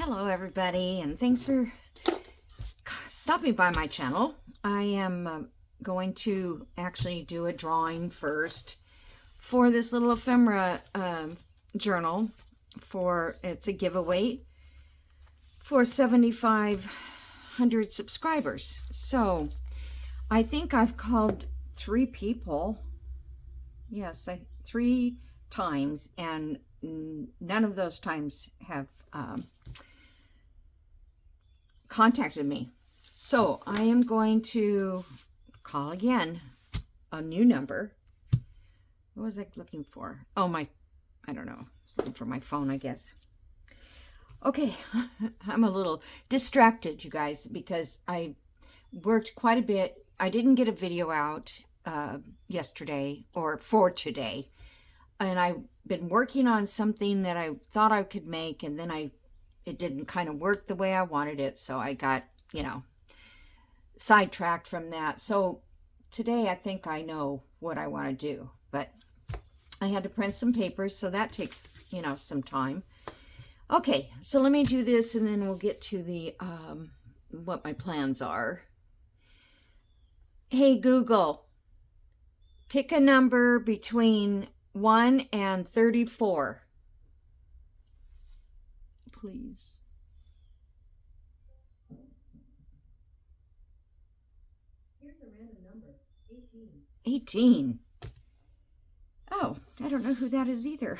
Hello everybody, and thanks for stopping by my channel. I am going to actually do a drawing first for this little ephemera journal. It's a giveaway for 7,500 subscribers. So I think I've called 3 people. Yes, 3 times, and none of those times have contacted me. So I am going to call again a new number. What was I looking for? Oh, I don't know. I was looking for my phone, I guess. Okay, I'm a little distracted, you guys, because I worked quite a bit. I didn't get a video out yesterday or for today. And I've been working on something that I thought I could make, and then it didn't kind of work the way I wanted it. So I got, sidetracked from that. So today I think I know what I want to do, but I had to print some papers. So that takes, some time. Okay. So let me do this and then we'll get to the, what my plans are. Hey, Google, pick a number between 1 and 34. Please. Here's a random number. 18. 18. Oh, I don't know who that is either.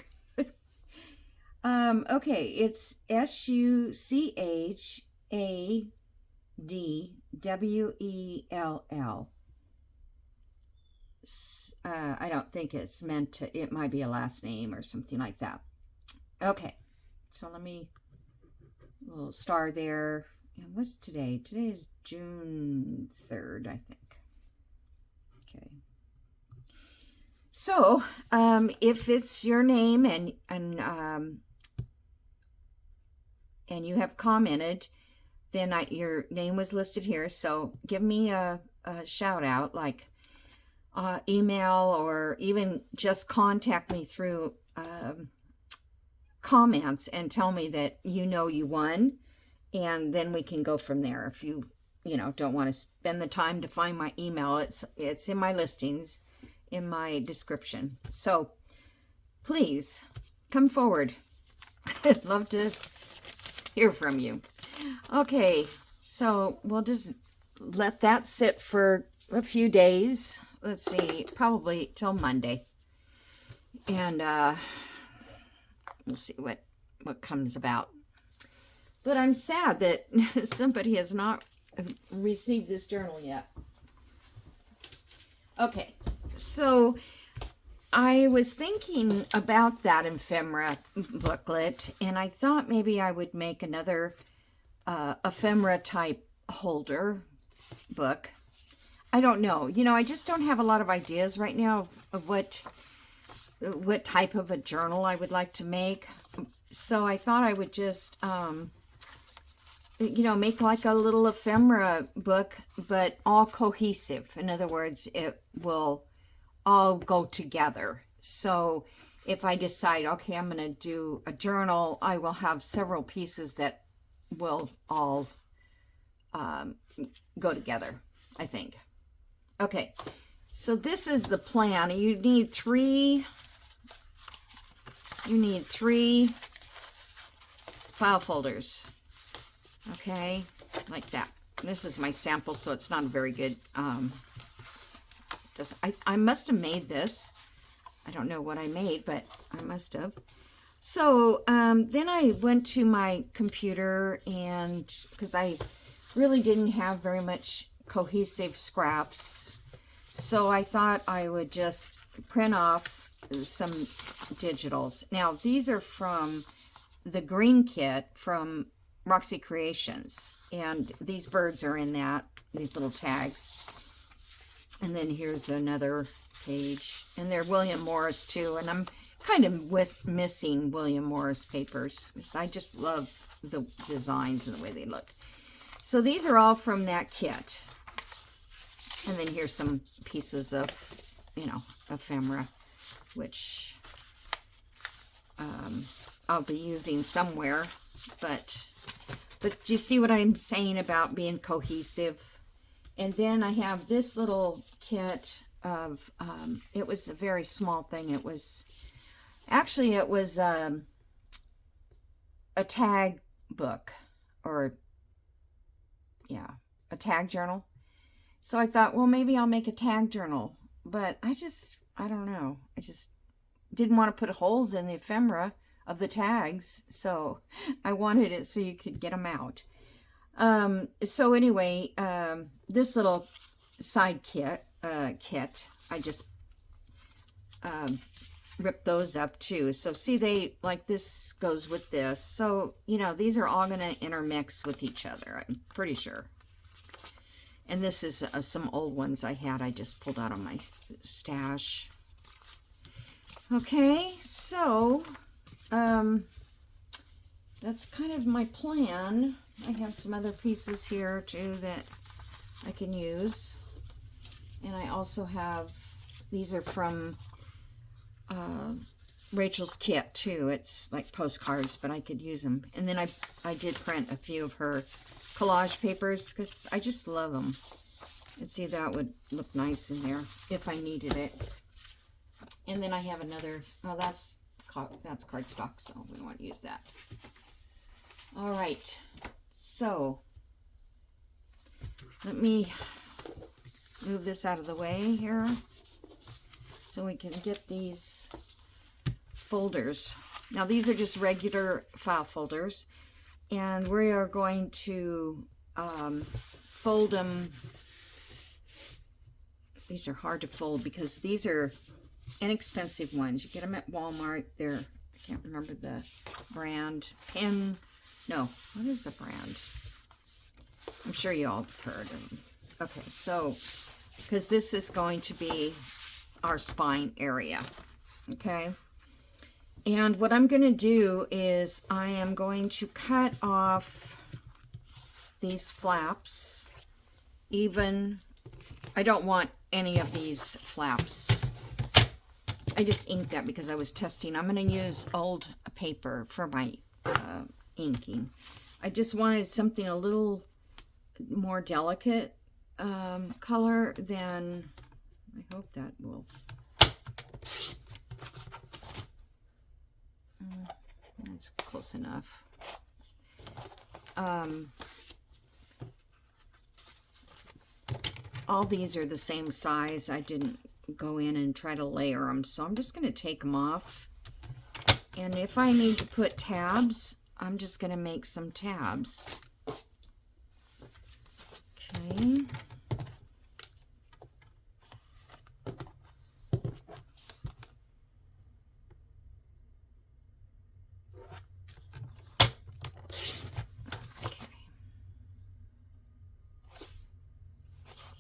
Okay, it's SUCHADWELL. I don't think it's meant to, it might be a last name or something like that. Okay, so let me, a little star there. What's today? Today is June 3rd, I think. Okay. So, if it's your name and you have commented, then your name was listed here. So give me a shout out, like email, or even just contact me through comments and tell me that you won, and then we can go from there. If you don't want to spend the time to find my email, it's in my listings, in my description. So please come forward. I'd love to hear from you. Okay, so we'll just let that sit for a few days. Let's see, probably till Monday, and we'll see what comes about. But I'm sad that somebody has not received this journal yet. Okay, so I was thinking about that ephemera booklet, and I thought maybe I would make another ephemera type holder book. I don't know. I just don't have a lot of ideas right now of what type of a journal I would like to make. So I thought I would just, make like a little ephemera book, but all cohesive. In other words, it will all go together. So if I decide, okay, I'm going to do a journal, I will have several pieces that will all go together, I think. Okay, so this is the plan. You need three file folders. Okay, like that. This is my sample, so it's not a very good, I must have made this. I don't know what I made, but I must have. So then I went to my computer, and because I really didn't have very much cohesive scraps, so I thought I would just print off some digitals. Now these are from the green kit from Roxy Creations, and these birds are in these little tags. And then here's another page, and they're William Morris too, and I'm kind of missing William Morris papers because I just love the designs and the way they look. So these are all from that kit. And then here's some pieces of, ephemera, which I'll be using somewhere, but But do you see what I'm saying about being cohesive? And then I have this little kit of, it was a very small thing. It was, actually it was a tag book, or yeah, a tag journal. So I thought, well, maybe I'll make a tag journal. But I don't know. I just didn't want to put holes in the ephemera of the tags. So I wanted it so you could get them out. So anyway, this little side kit, I just ripped those up too. So see, they, like, this goes with this. So, you know, these are all going to intermix with each other, I'm pretty sure. And this is some old ones I had. I just pulled out of my stash. Okay, so that's kind of my plan. I have some other pieces here too that I can use. And I also have, these are from Rachel's kit too. It's like postcards, but I could use them. And then I did print a few of her collage papers because I just love them. And see, that would look nice in there if I needed it. And then I have another, oh, that's cardstock, so we don't want to use that. All right, so let me move this out of the way here so we can get these folders. Now these are just regular file folders, and we are going to fold them. These are hard to fold because these are inexpensive ones. You get them at Walmart. They're, I can't remember the brand. No, what is the brand? I'm sure you all have heard of them. Okay, so, because this is going to be our spine area, okay? And what I'm going to do is I am going to cut off these flaps. Even, I don't want any of these flaps. I just inked that because I was testing. I'm going to use old paper for my inking. I just wanted something a little more delicate color than, I hope that will, that's close enough. All these are the same size. I didn't go in and try to layer them, so I'm just going to take them off. And if I need to put tabs, I'm just going to make some tabs. Okay.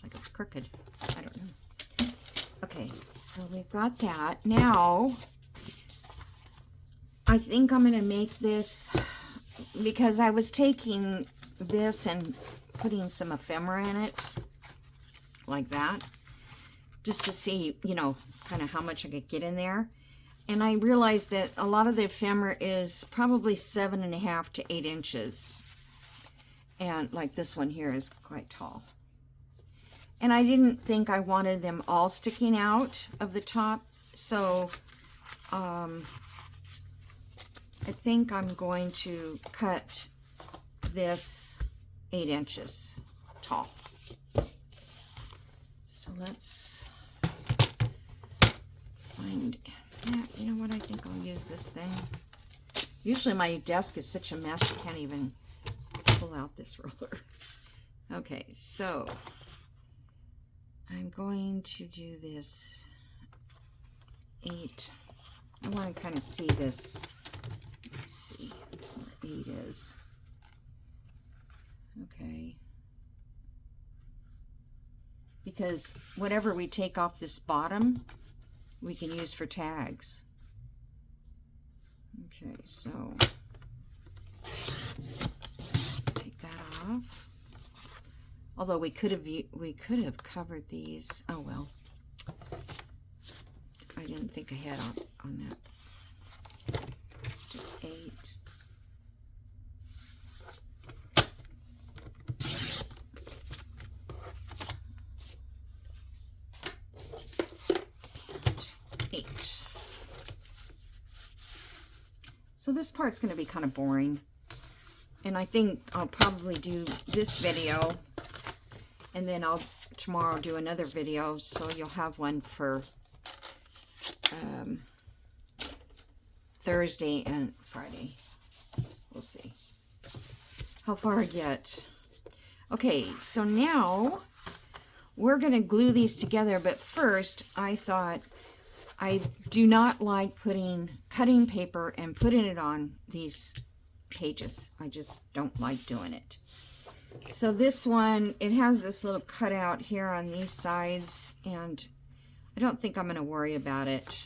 Like it's crooked. I don't know. Okay, so we've got that. Now, I think I'm going to make this, because I was taking this and putting some ephemera in it, like that, just to see, you know, kind of how much I could get in there. And I realized that a lot of the ephemera is probably 7.5 to 8 inches. And like this one here is quite tall. And I didn't think I wanted them all sticking out of the top, so I think I'm going to cut this 8 inches tall. So let's find, yeah, you know what, I think I'll use this thing. Usually my desk is such a mess you can't even pull out this roller. Okay, so I'm going to do this 8. I want to kind of see this. Let's see where 8 is. Okay. Because whatever we take off this bottom, we can use for tags. Okay, so take that off. Although we could have covered these. Oh well. I didn't think ahead on that. Let's do 8. So this part's going to be kind of boring. And I think I'll probably do this video. And then I'll tomorrow do another video. So you'll have one for Thursday and Friday. We'll see how far I get. Okay, so now we're going to glue these together. But first, I thought I do not like cutting paper and putting it on these pages. I just don't like doing it. So this one, it has this little cutout here on these sides, and I don't think I'm going to worry about it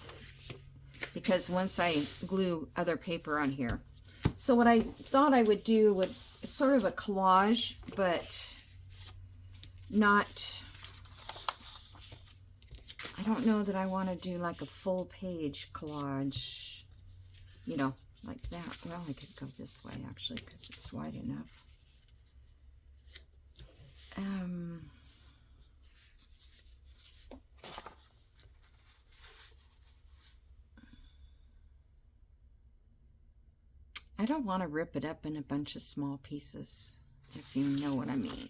because once I glue other paper on here. So what I thought I would do would sort of a collage, but not, I don't know that I want to do like a full page collage, you know, like that. Well, I could go this way actually because it's wide enough. I don't want to rip it up in a bunch of small pieces, if you know what I mean.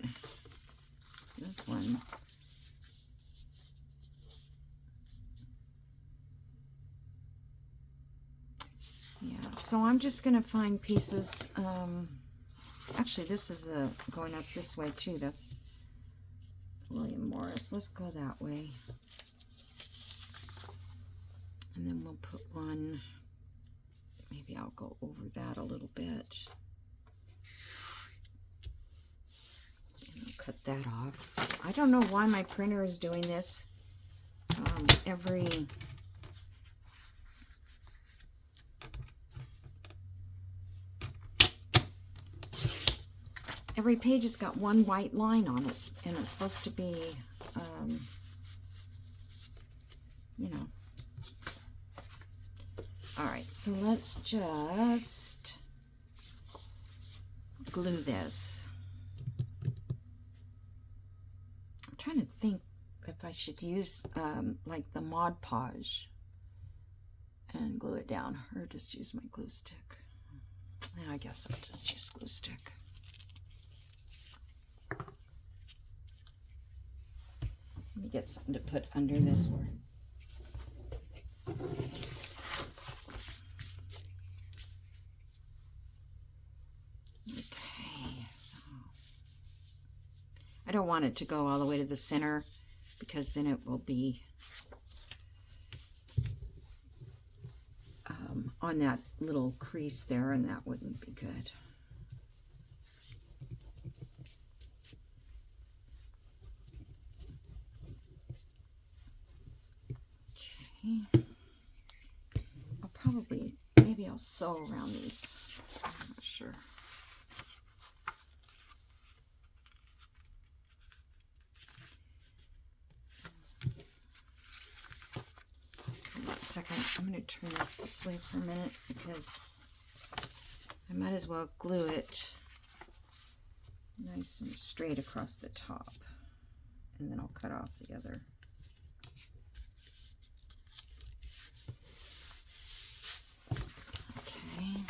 This one. Yeah, so I'm just going to find pieces. Actually, this is going up this way too. That's William Morris. Let's go that way. And then we'll put one. Maybe I'll go over that a little bit. And I'll cut that off. I don't know why my printer is doing this. Every page has got one white line on it, and it's supposed to be, you know. All right, so let's just glue this. I'm trying to think if I should use like the Mod Podge and glue it down, or just use my glue stick. Yeah, I guess I'll just use glue stick. Let me get something to put under this one. Okay, so I don't want it to go all the way to the center because then it will be on that little crease there, and that wouldn't be good. Okay. I'll probably, maybe I'll sew around these. I'm not sure. Hold on a second. I'm going to turn this way for a minute because I might as well glue it nice and straight across the top. And then I'll cut off the other. Okay.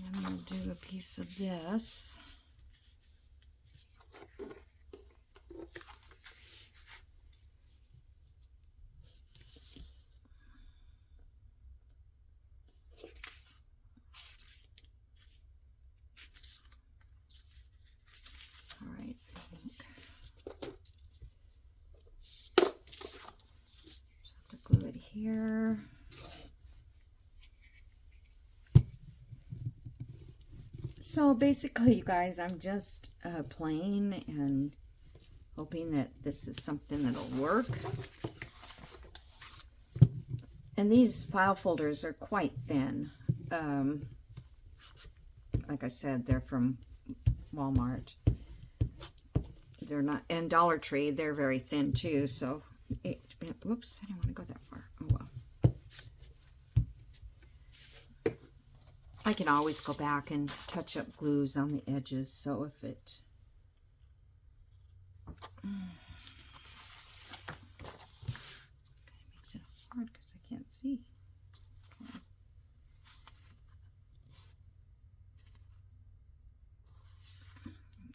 And then we'll do a piece of this. All right, I think. Just have to glue it here. So basically, you guys, I'm just playing and hoping that this is something that'll work. And these file folders are quite thin. Like I said, they're from Walmart. They're not, and Dollar Tree, they're very thin too. So, whoops, I didn't want to go that far. Oh well. I can always go back and touch up glues on the edges, so if it... see.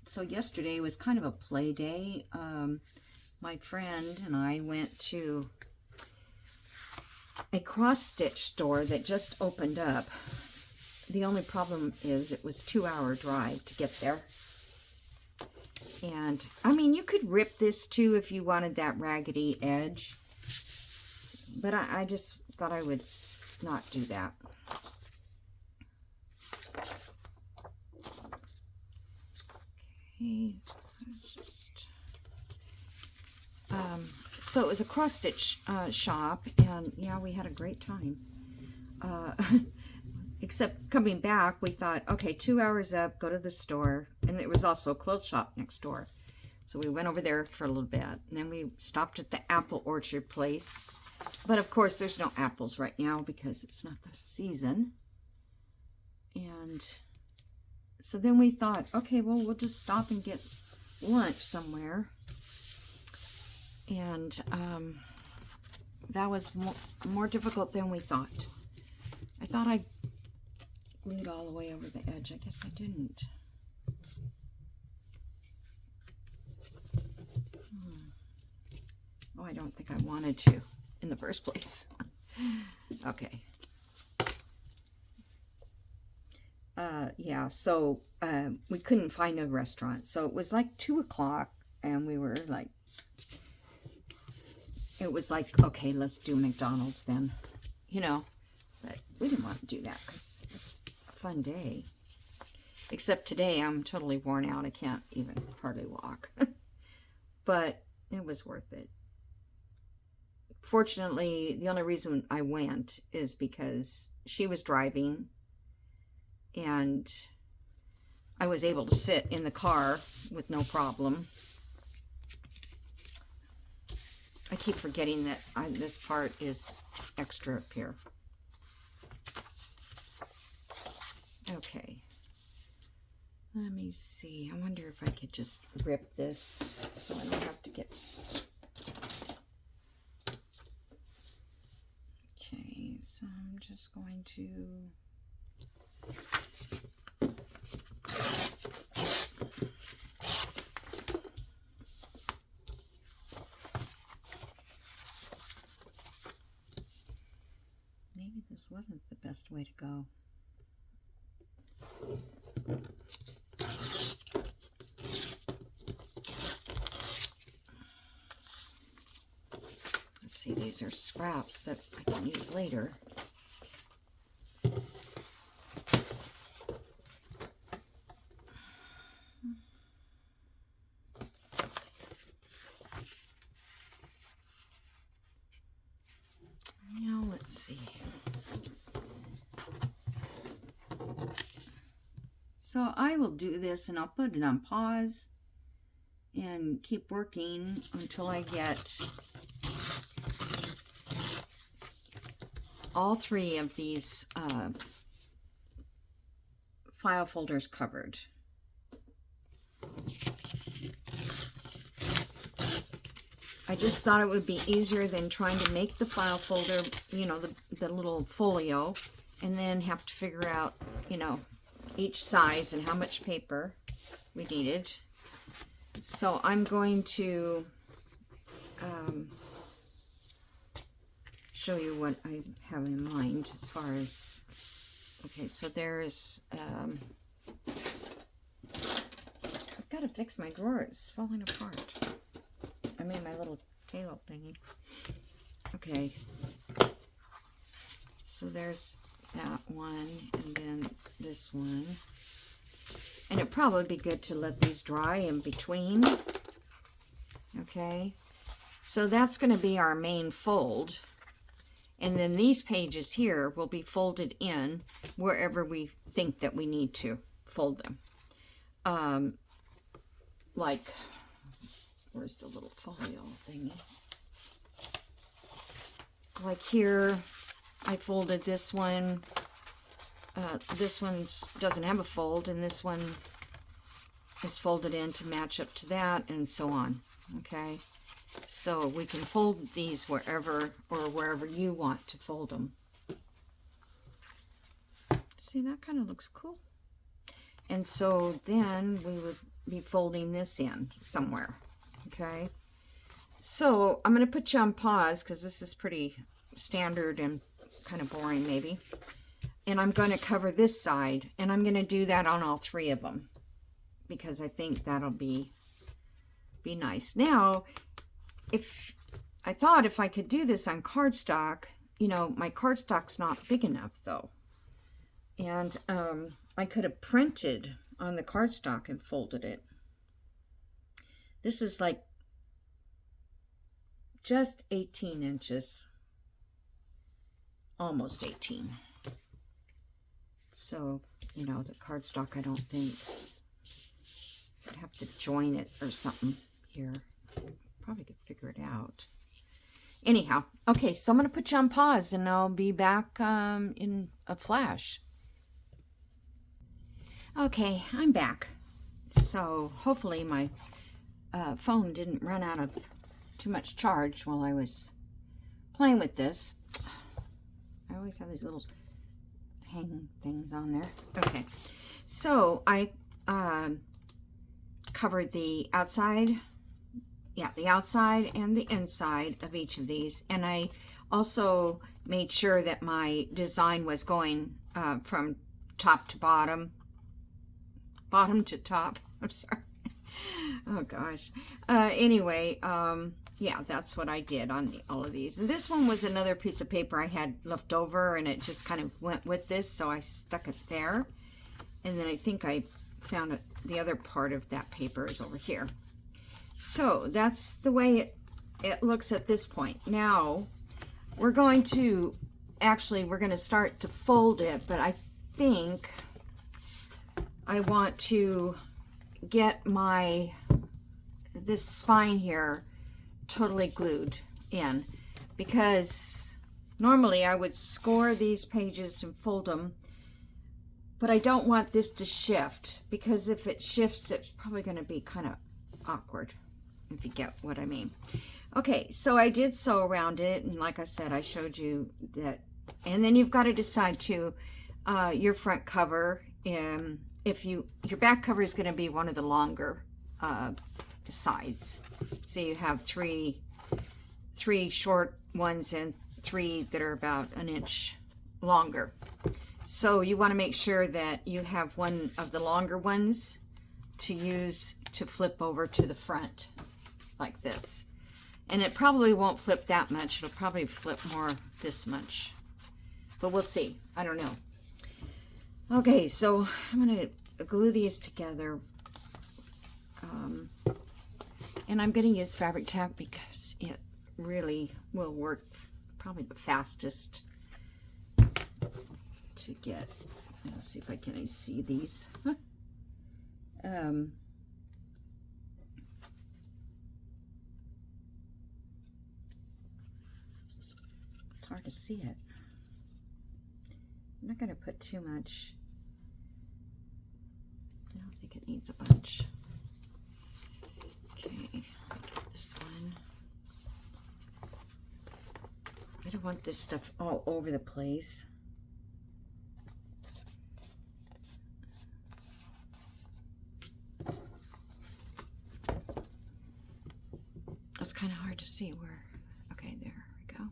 So yesterday was kind of a play day. My friend and I went to a cross-stitch store that just opened up. The only problem is it was a 2-hour drive to get there. And, I mean, you could rip this too if you wanted that raggedy edge. But I just thought I would not do that. Okay, so it was a cross-stitch shop, and yeah, we had a great time. Except coming back, we thought, okay, 2 hours up, go to the store. And there was also a quilt shop next door. So we went over there for a little bit. And then we stopped at the apple orchard place. But of course, there's no apples right now because it's not the season. And so then we thought, okay, well, we'll just stop and get lunch somewhere. And that was more difficult than we thought. I thought I glued all the way over the edge. I guess I didn't. Oh, I don't think I wanted to in the first place. Okay. Yeah, so we couldn't find a restaurant. So it was like 2 o'clock, and we were like, it was like, okay, let's do McDonald's then, you know. But we didn't want to do that because it was a fun day. Except today I'm totally worn out. I can't even hardly walk. But it was worth it. Fortunately, the only reason I went is because she was driving and I was able to sit in the car with no problem. I keep forgetting that this part is extra up here. Okay. Let me see. I wonder if I could just rip this so I don't have to get... Okay, so I'm just going to... Maybe this wasn't the best way to go. Let's see, these are scraps that I can use later. Now let's see. So I will do this and I'll put it on pause and keep working until I get all 3 of these file folders covered. I just thought it would be easier than trying to make the file folder, you know, the little folio, and then have to figure out, you know, each size and how much paper we needed. So I'm going to show you what I have in mind as far as, okay, so there's, I've got to fix my drawer, it's falling apart. I made my little table thingy. Okay, so there's that one, and then this one. And it'd probably be good to let these dry in between. Okay, so that's going to be our main fold. And then these pages here will be folded in wherever we think that we need to fold them. Like, where's the little folio thingy? Like here, I folded this one. This one doesn't have a fold, and this one is folded in to match up to that, and so on. Okay, So we can fold these wherever you want to fold them. See, that kind of looks cool. And so then we would be folding this in somewhere, okay? So I'm going to put you on pause because this is pretty standard and kind of boring maybe. And I'm going to cover this side, and I'm going to do that on all 3 of them because I think that'll be nice. Now, if I could do this on cardstock, you know, my cardstock's not big enough though. And I could have printed on the cardstock and folded it. This is like just 18 inches. Almost 18. So, you know, the cardstock, I don't think I'd have to join it or something here. Probably could figure it out. Anyhow, okay, so I'm going to put you on pause and I'll be back in a flash. Okay, I'm back. So hopefully my phone didn't run out of too much charge while I was playing with this. I always have these little hanging things on there. Okay, so I covered the outside, the outside and the inside of each of these, and I also made sure that my design was going from top to bottom to top. I'm sorry. Oh gosh. Anyway, yeah, that's what I did on all of these. And this one was another piece of paper I had left over, and it just kind of went with this, so I stuck it there. And then I think I found it, the other part of that paper is over here. So that's the way it looks at this point. Now we're going to start to fold it, but I think I want to get this spine here totally glued in, because normally I would score these pages and fold them, but I don't want this to shift, because if it shifts, it's probably going to be kind of awkward, if you get what I mean. Okay, so I did sew around it, and like I said, I showed you that. And then you've got to decide too, your front cover, if your back cover is going to be one of the longer sides. So you have three short ones and 3 that are about an inch longer. So you want to make sure that you have one of the longer ones to use to flip over to the front like this. And it probably won't flip that much. It'll probably flip more this much. But we'll see. I don't know. Okay, so I'm going to glue these together. And I'm going to use fabric tack because it really will work probably the fastest to get. Let's see if I can see these. It's hard to see it. I'm not going to put too much. I don't think it needs a bunch. Okay, I'll get this one. I don't want this stuff all over the place. It's kind of hard to see where. Okay, there we go.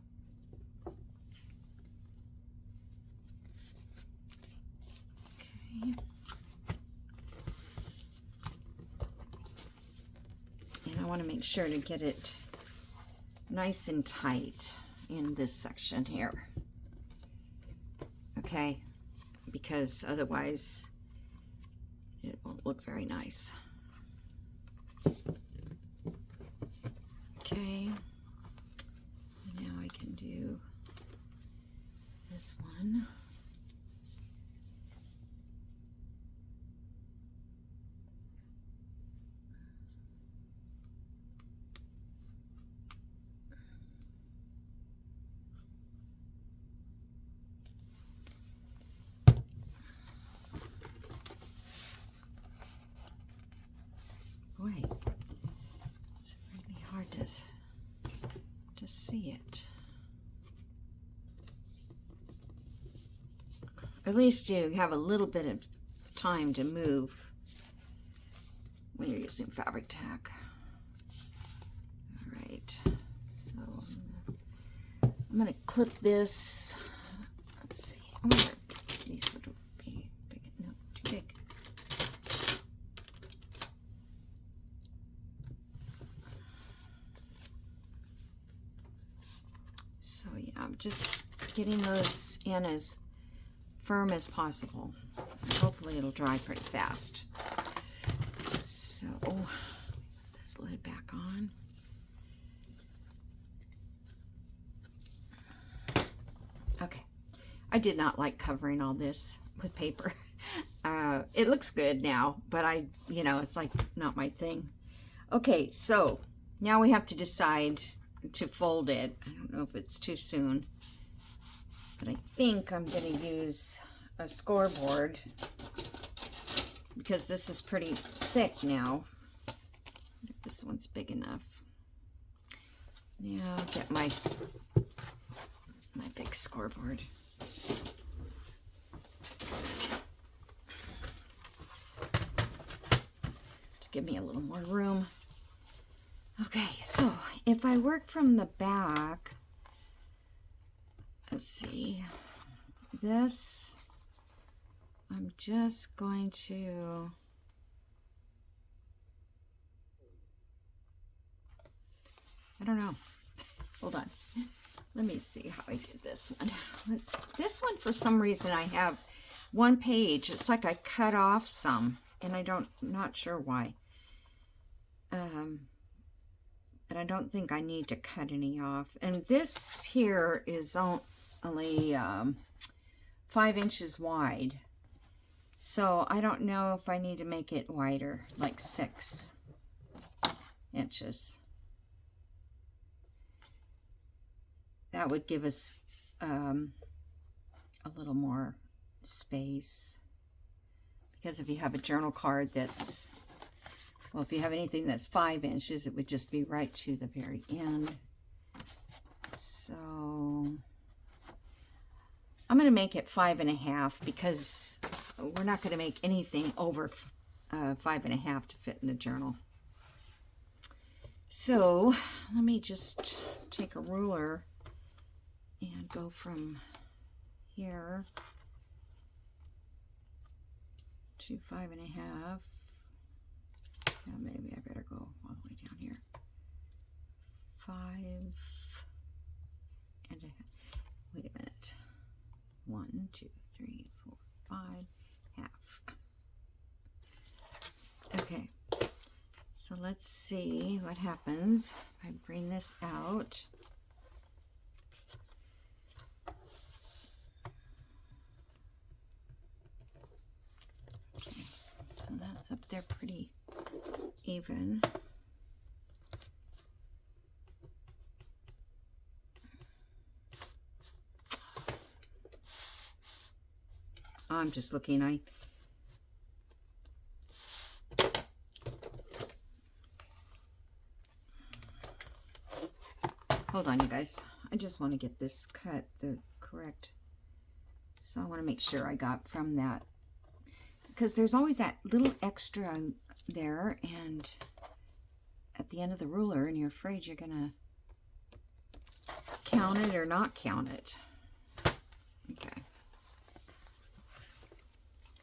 Okay. And I want to make sure to get it nice and tight in this section here. Okay, because otherwise it won't look very nice. Okay, now I can do this one. Boy, it's really hard to see it. At least you have a little bit of time to move when you're using fabric tack. All right, so I'm gonna clip this. Let's see. I wonder if these would be big. No, too big. So yeah, I'm just getting those in as firm as possible. Hopefully it'll dry pretty fast. So put this lid back on. Okay, I did not like covering all this with paper. It looks good now, but it's like not my thing. Okay, so now we have to decide to fold it. I don't know if it's too soon, but I think I'm going to use a scoreboard because this is pretty thick now. If this one's big enough. Now I'll get my big scoreboard. To give me a little more room. Okay, so if I work from the back, let's see, this, I'm just going to, I don't know, hold on, let me see how I did this one. This one, for some reason, I have one page, it's like I cut off some, and not sure why. But I don't think I need to cut any off. And this here is only 5 inches wide. So I don't know if I need to make it wider, like 6 inches. That would give us a little more space. Because if you have a journal card that's, well, if you have anything that's 5 inches, it would just be right to the very end. So I'm going to make it 5.5 because we're not going to make anything over 5.5 to fit in the journal. So let me just take a ruler and go from here to 5.5. Now maybe I better go all the way down here. 5.5. Wait a minute. 1, 2, 3, 4, 5, half. Okay. So let's see what happens if I bring this out. Okay. So that's up there pretty even. I'm just looking. Hold on, you guys. I just want to get this cut the correct. So I want to make sure I got from that, because there's always that little extra there, and at the end of the ruler, and you're afraid you're gonna count it or not count it. Okay.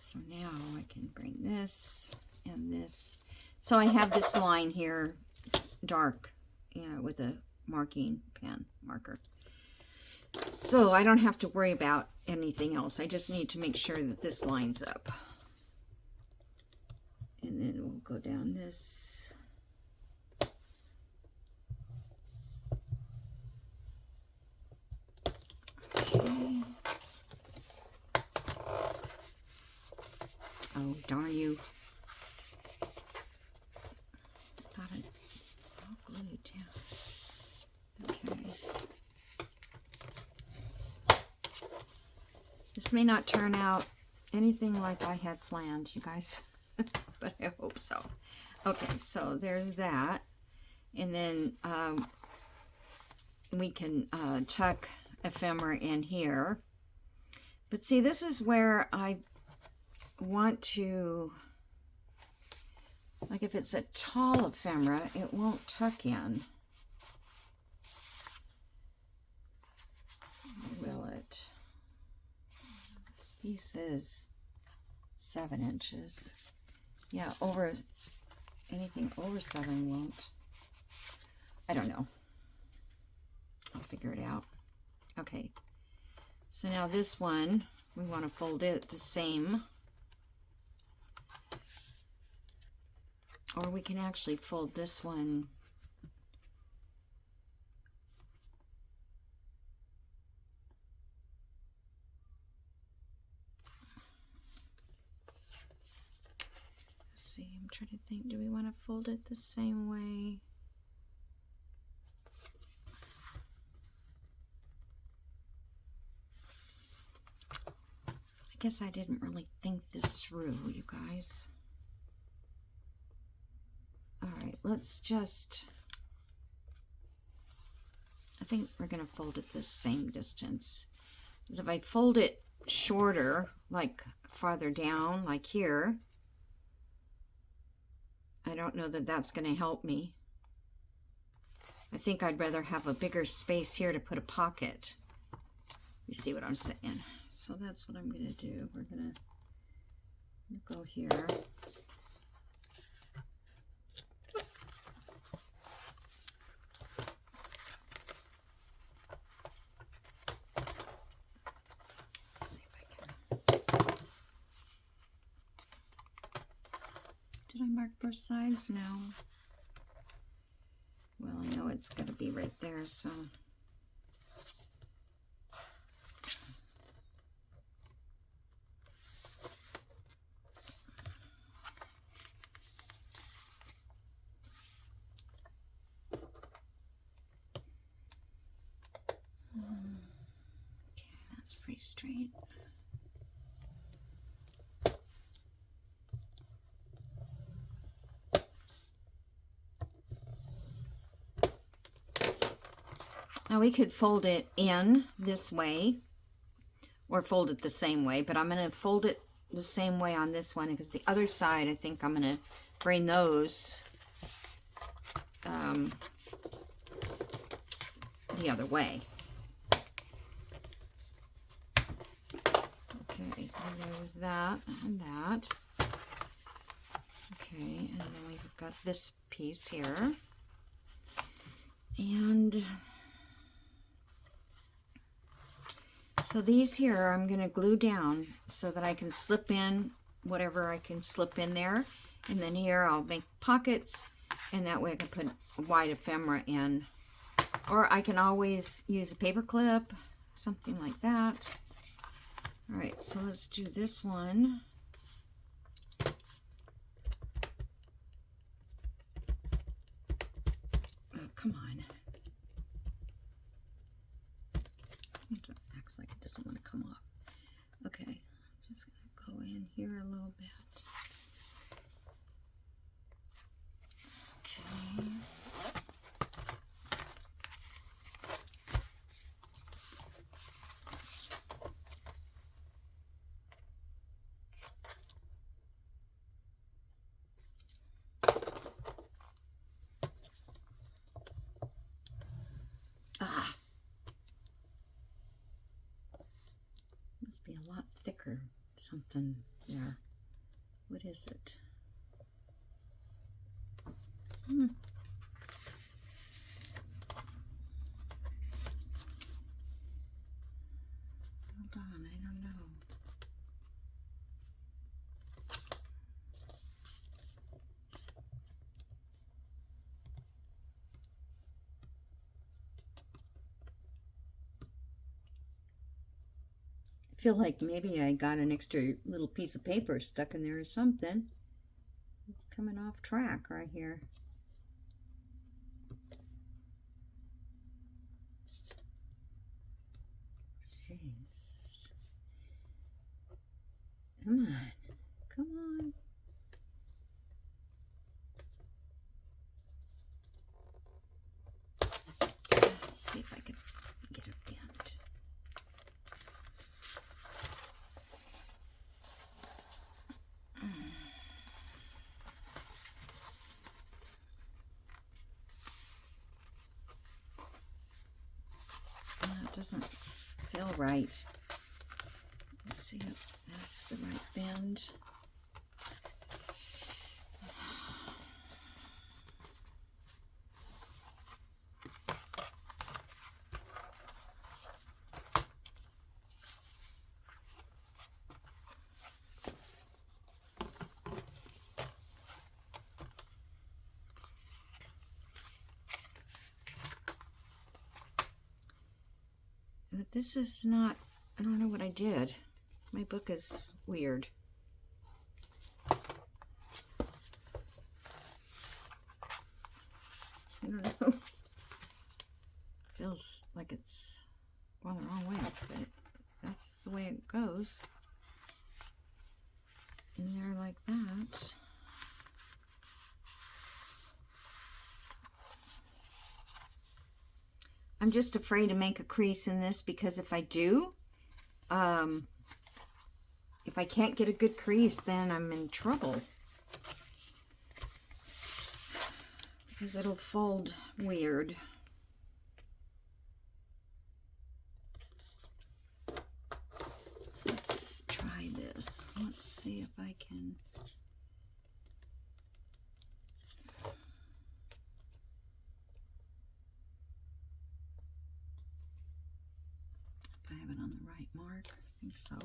So now I can bring this and this. So I have this line here, dark, with a marking pen marker. So I don't have to worry about anything else. I just need to make sure that this lines up. And then we'll go down this. Okay. Oh, darn you. I thought it was all glued down. Okay. This may not turn out anything like I had planned, you guys, but I hope so. Okay, so there's that. And then we can tuck ephemera in here. But see, this is where I want to, like if it's a tall ephemera, it won't tuck in. Will it? This piece is 7 inches. Yeah, anything over 7 won't. I don't know. I'll figure it out. Okay. So now this one, we want to fold it the same. Or we can actually fold this one. Let's see, I'm trying to think, do we want to fold it the same way? I guess I didn't really think this through, you guys. All right, let's just, I think we're going to fold it the same distance. Because if I fold it shorter, like farther down, like here, I don't know that that's going to help me. I think I'd rather have a bigger space here to put a pocket. You see what I'm saying? So that's what I'm going to do. We're going to go here. Let's see if I can. Did I mark both sides? No. Well, I know it's going to be right there, so. Okay, that's pretty straight. Now we could fold it in this way or fold it the same way, but I'm going to fold it the same way on this one because the other side, I think I'm going to bring those the other way. Okay, and there's that and that. Okay, and then we've got this piece here. And so these here I'm going to glue down so that I can slip in whatever I can slip in there. And then here I'll make pockets, and that way I can put a white ephemera in. Or I can always use a paper clip, something like that. All right, so let's do this one. Oh, come on. It acts like it doesn't want to come off. Okay, I'm just going to go in here a little bit. Okay. Ah. Must be a lot thicker. Something there. What is it? Hold on, I don't know. I feel like maybe I got an extra little piece of paper stuck in there or something. It's coming off track right here. Jeez. Come on. Come on. Let's see if I can doesn't feel right. Let's see if that's the right bend. But this is not, I don't know what I did. My book is weird. I don't know. Feels like it's going the wrong way, but that's the way it goes. In there like that. I'm just afraid to make a crease in this because if I do, if I can't get a good crease, then I'm in trouble. Because it'll fold weird. Let's try this. Let's see if I can. If I have it on the right mark, I think so.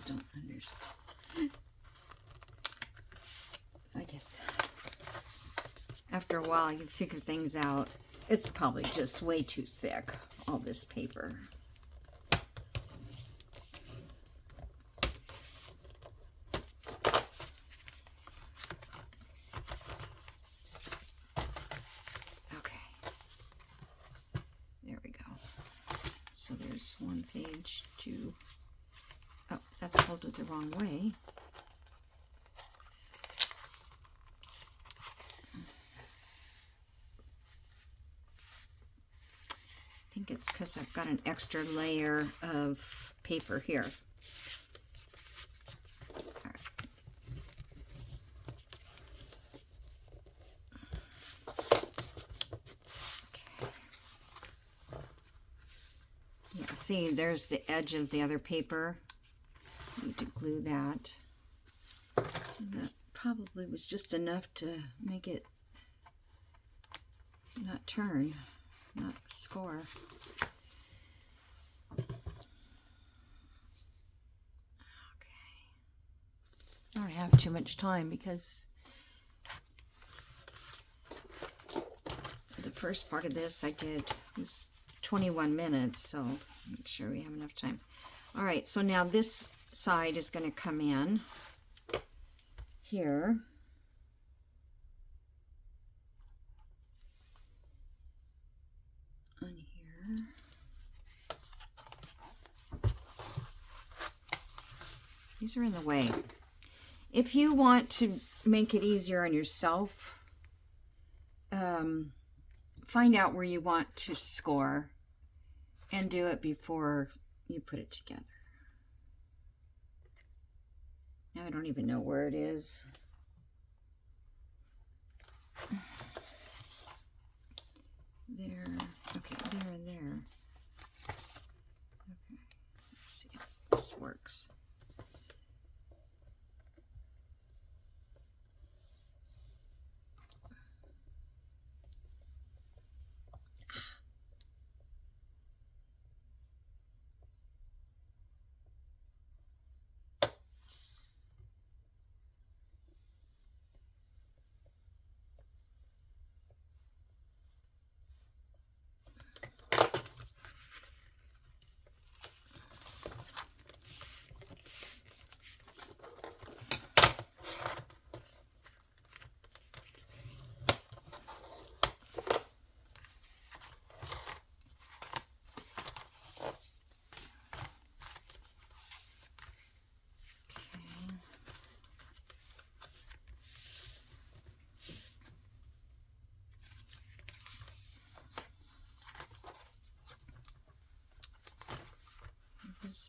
Don't understand. I guess after a while you figure things out. It's probably just way too thick, all this paper. Okay. There we go. So there's one page, two. Oh, that's folded the wrong way. I think it's because I've got an extra layer of paper here. All right. Okay. Yeah, see, there's the edge of the other paper. Need to glue that. And that probably was just enough to make it not turn, not score. Okay. I don't have too much time because the first part of this I did was 21 minutes, so make sure we have enough time. All right, so now this side is going to come in here. On here. These are in the way. If you want to make it easier on yourself, find out where you want to score and do it before you put it together. Now I don't even know where it is. There, okay, there and there. Okay, let's see if this works.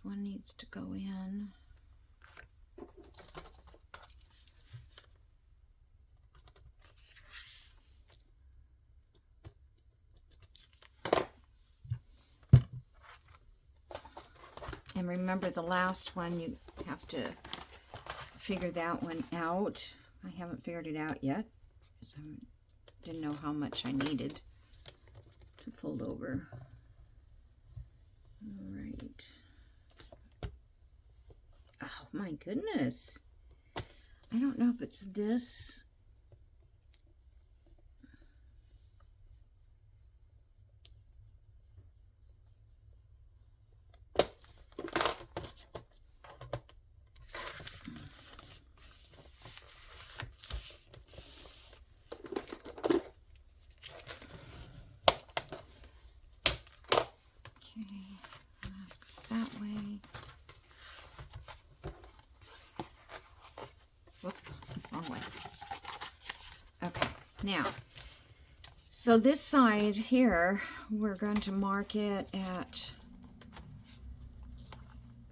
one needs to go in. And remember the last one, you have to figure that one out. I haven't figured it out yet because I didn't know how much I needed to fold over. All right. Oh my goodness. I don't know if it's this. That way. Whoop, wrong way. Okay, now, so this side here, we're going to mark it at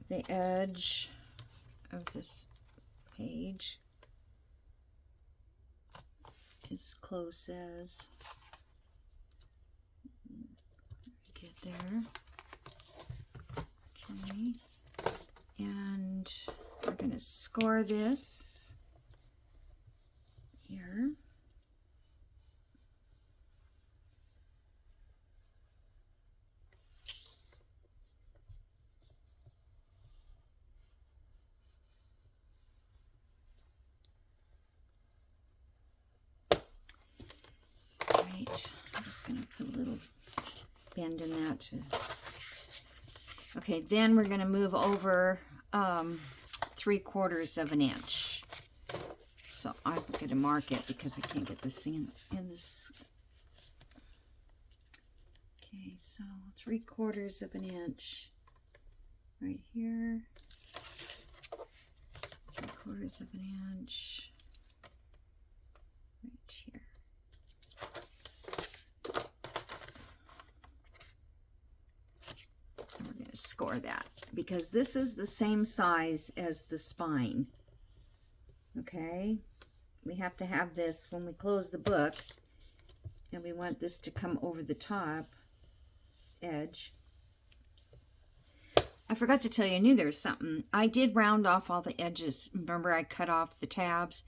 the edge of this page, as close as get there. Okay, and we're going to score this here. Right, I'm just going to put a little bend in that too. Okay, then we're going to move over 3/4 of an inch. So I'm going to mark it because I can't get this thing in this. Okay, so 3/4 of an inch right here. 3/4 of an inch right here. We're going to score that because this is the same size as the spine. Okay, we have to have this when we close the book, and we want this to come over the top edge. I forgot to tell you, I knew there was something. I did round off all the edges. Remember, I cut off the tabs,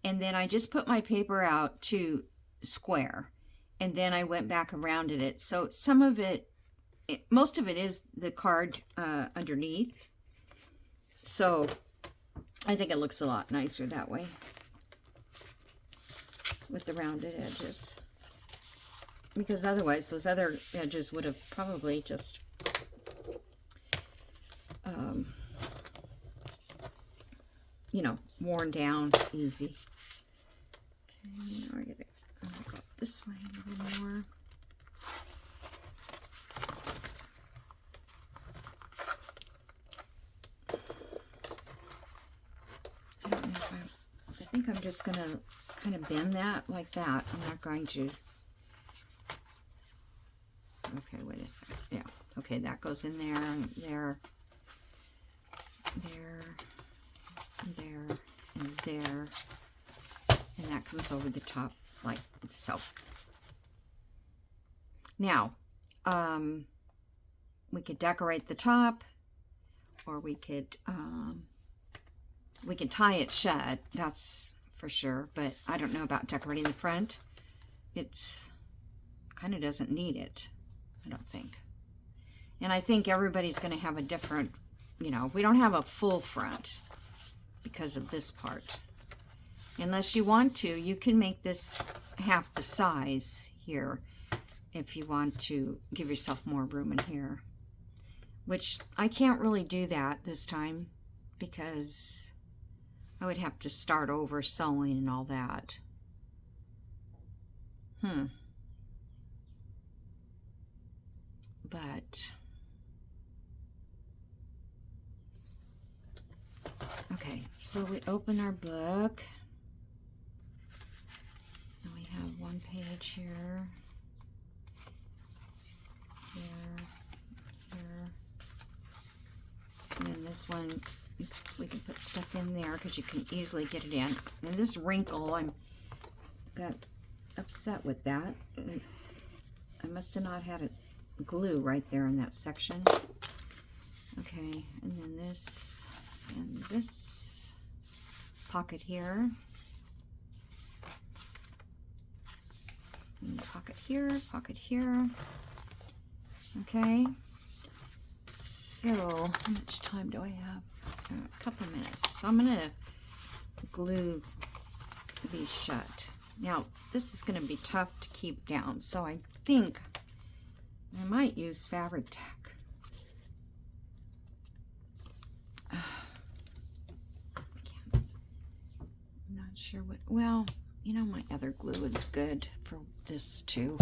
and then I just put my paper out to square, and then I went back and rounded it. So some of it, most of it is the card underneath. So I think it looks a lot nicer that way with the rounded edges. Because otherwise those other edges would have probably just you know, worn down easy. Okay, now I'm gonna go this way a little more. I don't know if I think I'm just gonna kind of bend that like that. I'm not going to. Okay, wait a second. Yeah. Okay, that goes in there, there, and there, and that comes over the top like so. Now, we could decorate the top, or we could tie it shut. That's for sure. But I don't know about decorating the front. It's kind of doesn't need it, I don't think. And I think everybody's going to have a different, you know, we don't have a full front because of this part. Unless you want to, you can make this half the size here if you want to give yourself more room in here. Which I can't really do that this time because I would have to start over sewing and all that. But okay, so we open our book and we have one page here, here, here, this one, we can put stuff in there because you can easily get it in. And this wrinkle, I got upset with that. I must have not had a glue right there in that section. Okay, and then this and this pocket here. And pocket here, pocket here. Okay. So, how much time do I have? A couple of minutes. So I'm going to glue these shut. Now, this is going to be tough to keep down, so I think I might use fabric tack. I'm not sure what, well, you know, my other glue is good for this too.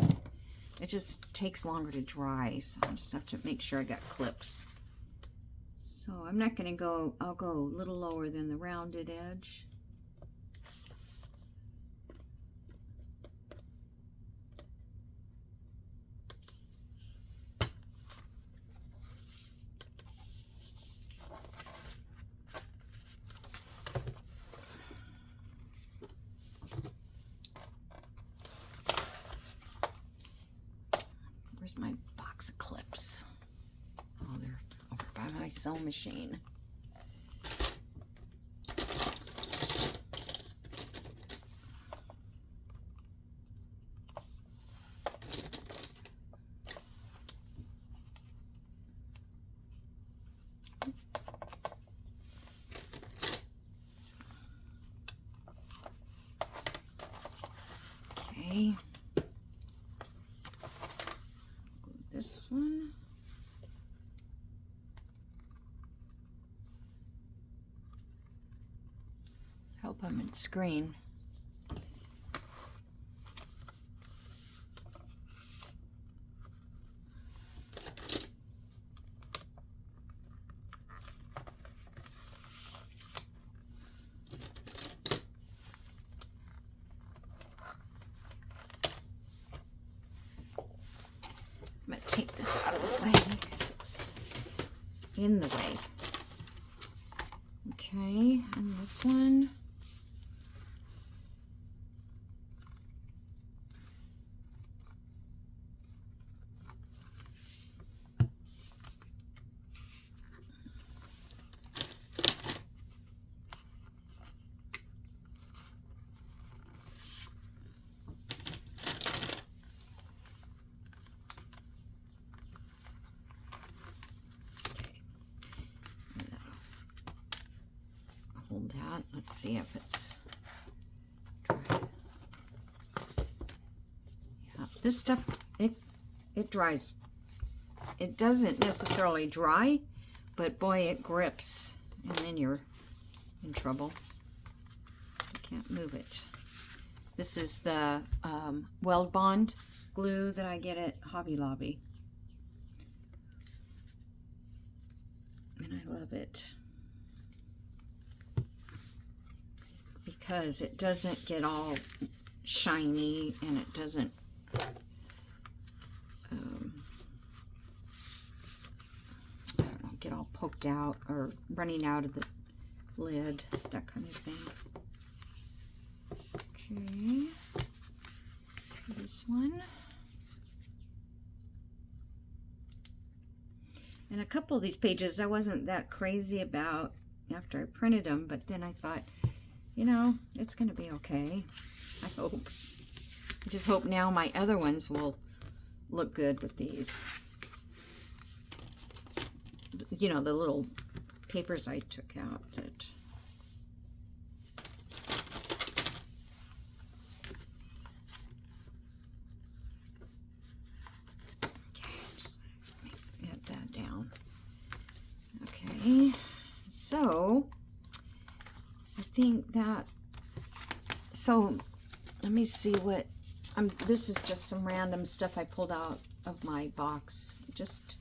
It just takes longer to dry, so I just have to make sure I got clips. So I'm not going to go, I'll go a little lower than the rounded edge. Where's my box of clips? Oh, they're over by my sewing machine. Okay. This one. Hope I'm in screen. I'm going to take this out of the way because it's in the way. Okay, and this one. Hold that. Let's see if it's dry. Yeah, this stuff, it dries. It doesn't necessarily dry, but boy, it grips, and then you're in trouble. You can't move it. This is the Weld Bond glue that I get at Hobby Lobby, and I love it because it doesn't get all shiny, and it doesn't I don't know, get all poked out or running out of the lid, that kind of thing. Okay, this one. And a couple of these pages I wasn't that crazy about after I printed them, but then I thought, you know, it's going to be okay. I hope. I just hope now my other ones will look good with these. You know, the little papers I took out that... Okay, just get that down. Okay, so I think that, so let me see what, this is just some random stuff I pulled out of my box just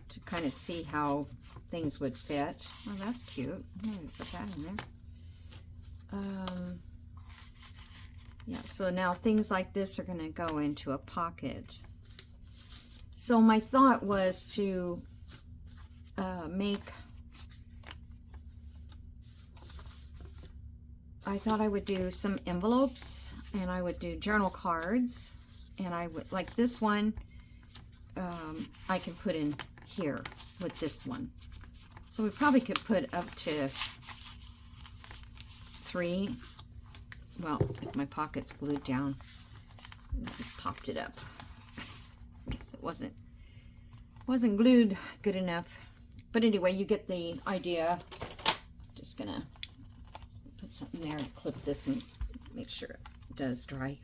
to kind of see how things would fit. Oh, that's cute. I'm gonna put that in there. Yeah, so now things like this are gonna go into a pocket. So my thought was to make I thought I would do some envelopes, and I would do journal cards, and I would, like this one, I can put in here with this one. So we probably could put up to 3. Well, if my pocket's glued down, I popped it up. I guess it wasn't glued good enough. But anyway, you get the idea. Just gonna put something there to clip this and make sure it does dry.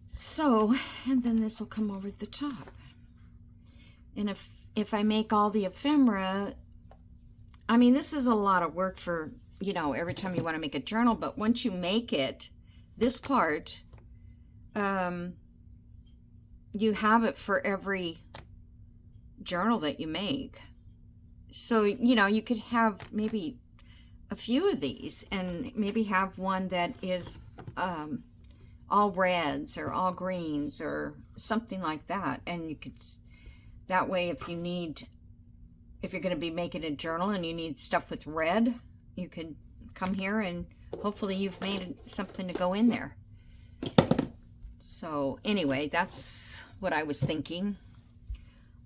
So, and then this will come over the top. And if I make all the ephemera, I mean, this is a lot of work for, you know, every time you want to make a journal, but once you make it, this part, you have it for every journal that you make. So, you know, you could have maybe a few of these and maybe have one that is all reds or all greens or something like that. And you could, that way, if you're going to be making a journal and you need stuff with red, you could come here and hopefully you've made something to go in there. So anyway, that's what I was thinking.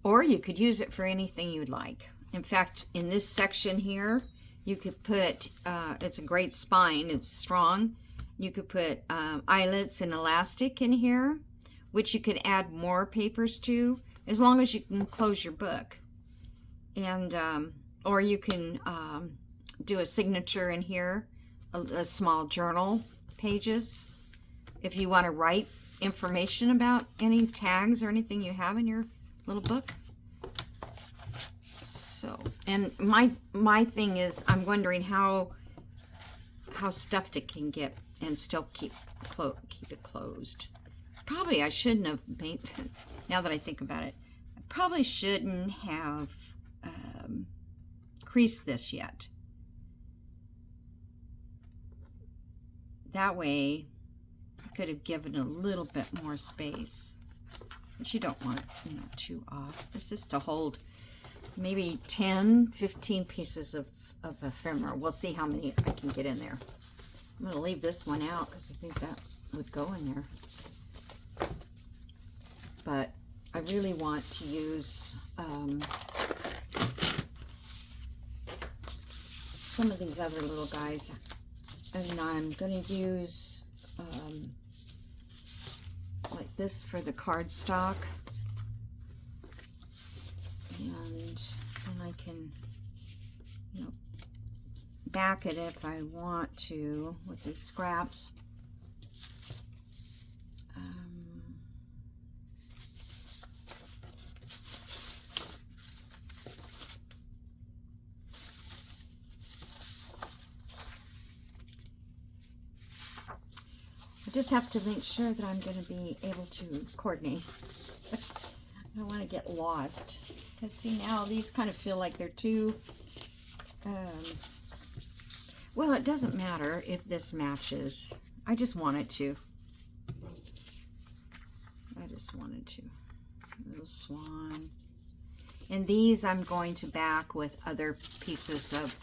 Or you could use it for anything you'd like. In fact, in this section here, you could put, it's a great spine, it's strong. You could put eyelets and elastic in here, which you could add more papers to, as long as you can close your book. And, or you can do a signature in here, a small journal pages. If you want to write information about any tags or anything you have in your little book. So, and my thing is, I'm wondering how stuffed it can get and still keep it closed. Probably I shouldn't have made, now that I think about it, I probably shouldn't have creased this yet. That way I could have given a little bit more space. But you don't want it, you know, too off. This is to hold maybe 10, 15 pieces of ephemera. We'll see how many I can get in there. I'm going to leave this one out because I think that would go in there. But I really want to use some of these other little guys. And I'm going to use like this for the cardstock. And then I can, you know, back it if I want to with these scraps. I just have to make sure that I'm going to be able to coordinate. I don't want to get lost. Because see, now these kind of feel like they're too, well, it doesn't matter if this matches. I just wanted to. Little swan. And these I'm going to back with other pieces of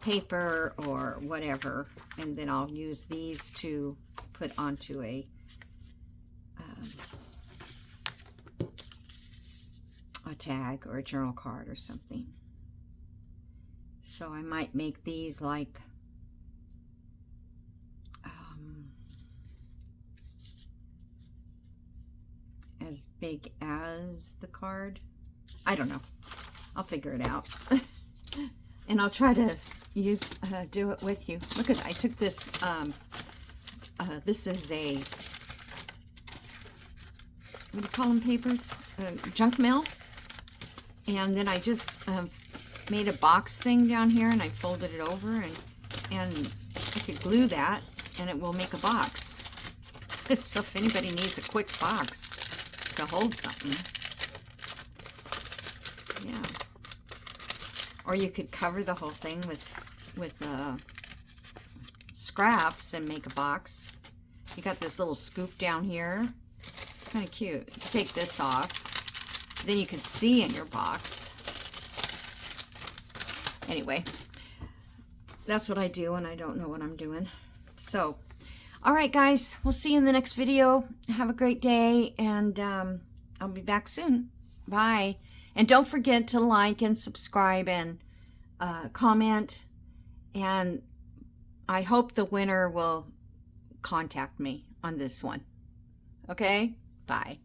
paper or whatever. And then I'll use these to put onto a tag or a journal card or something. So I might make these like as big as the card. I don't know. I'll figure it out. And I'll try to do it with you. Look at, I took this, this is a, what do you call them, papers? Junk mail. And then I just made a box thing down here and I folded it over and I could glue that and it will make a box. So if anybody needs a quick box to hold something. Yeah. Or you could cover the whole thing with scraps and make a box. You got this little scoop down here. Kind of cute. You take this off. Then you can see in your box. Anyway, That's what I do when I don't know what I'm doing. So, all right, guys, we'll see you in the next video. Have a great day, and I'll be back soon. Bye. And don't forget to like and subscribe and comment. And I hope the winner will contact me on this one. Okay? Bye.